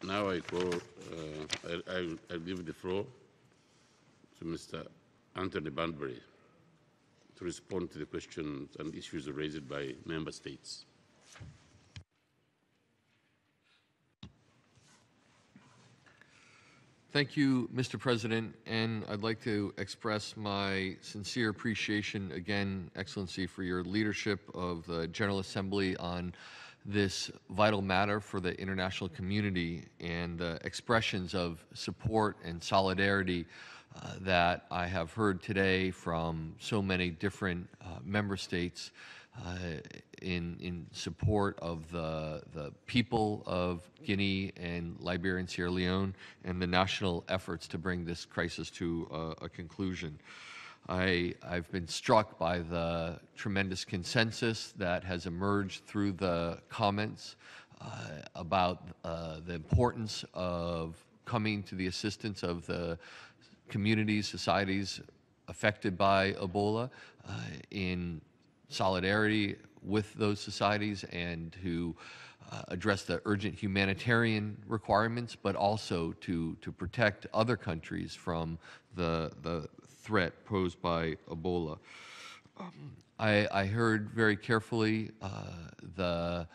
Now I call, I give the floor to Mr. Anthony Banbury to respond to the questions and issues raised by member states. Thank you, Mr. President, and I'd like to express my sincere appreciation again, Excellency, for your leadership of the General Assembly on this vital matter for the international community and the expressions of support and solidarity that I have heard today from so many different member states in support of the people of Guinea and Liberia and Sierra Leone and the national efforts to bring this crisis to a conclusion. I've been struck by the tremendous consensus that has emerged through the comments about the importance of coming to the assistance of the communities, societies affected by Ebola in solidarity with those societies and to address the urgent humanitarian requirements, but also to protect other countries from the threat posed by Ebola. I heard very carefully the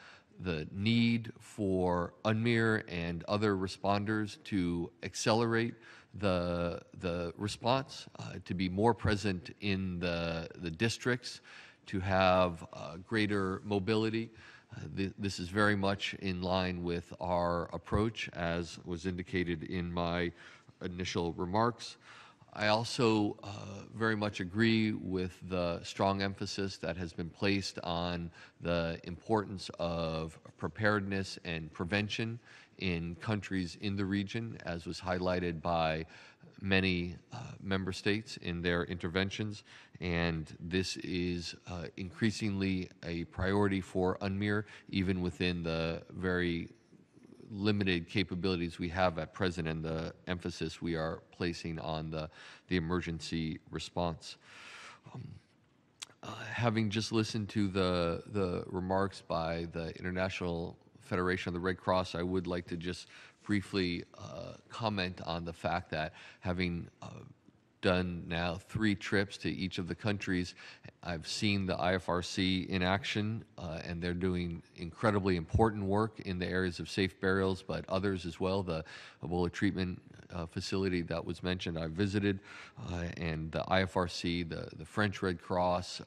need for UNMEER and other responders to accelerate the response, to be more present in the districts, to have greater mobility. This is very much in line with our approach, as was indicated in my initial remarks. I also very much agree with the strong emphasis that has been placed on the importance of preparedness and prevention in countries in the region, as was highlighted by many member states in their interventions. And this is increasingly a priority for UNMEER, even within the very limited capabilities we have at present and the emphasis we are placing on the emergency response. Having just listened to the remarks by the International Federation of the Red Cross, I would like to just briefly comment on the fact that having done now 3 trips to each of the countries, I've seen the IFRC in action, and they're doing incredibly important work in the areas of safe burials, but others as well. The Ebola treatment facility that was mentioned, I visited, and the IFRC, the French Red Cross,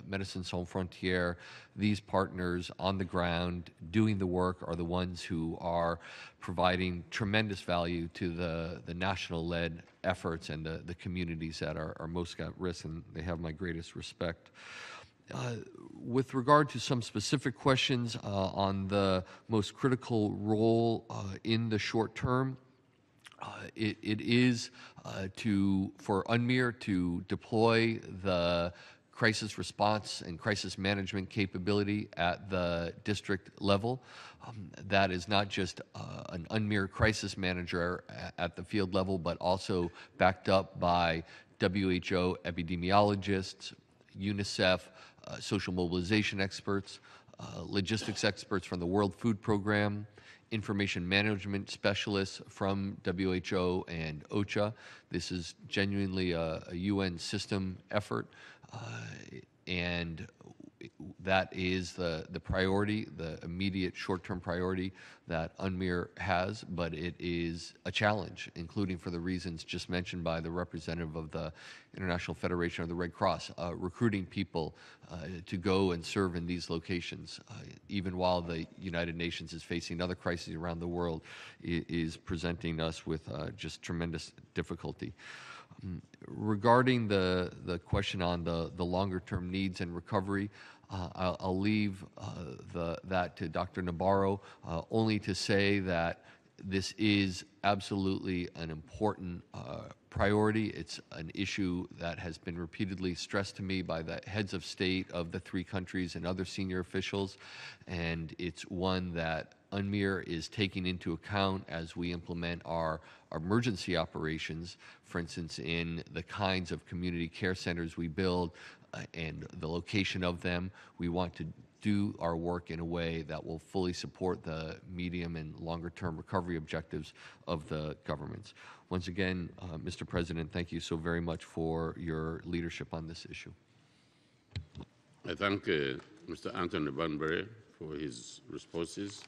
Médecins Sans Frontières, these partners on the ground doing the work are the ones who are providing tremendous value to the national-led efforts and the communities that are most at risk, and they have my greatest respect. With regard to some specific questions on the most critical role in the short term, it is for UNMEER to deploy the crisis response and crisis management capability at the district level. That is not just an UNMEER crisis manager at the field level, but also backed up by WHO epidemiologists, UNICEF, social mobilization experts, logistics experts from the World Food Program, information management specialists from WHO and OCHA. This is genuinely a UN system effort, and that is the priority, the immediate short-term priority that UNMEER has, but it is a challenge, including for the reasons just mentioned by the representative of the International Federation of the Red Cross, recruiting people to go and serve in these locations, even while the United Nations is facing other crises around the world, is presenting us with just tremendous difficulty. Regarding the question on the longer-term needs and recovery, I'll leave that to Dr. Nabarro, only to say that this is absolutely an important priority. It's an issue that has been repeatedly stressed to me by the heads of state of the 3 countries and other senior officials, and it's one that UNMEER is taking into account as we implement our emergency operations, for instance, in the kinds of community care centers we build and the location of them. We want do our work in a way that will fully support the medium and longer term recovery objectives of the governments. Once again, Mr. President, thank you so very much for your leadership on this issue. I thank Mr. Anthony Banbury for his responses.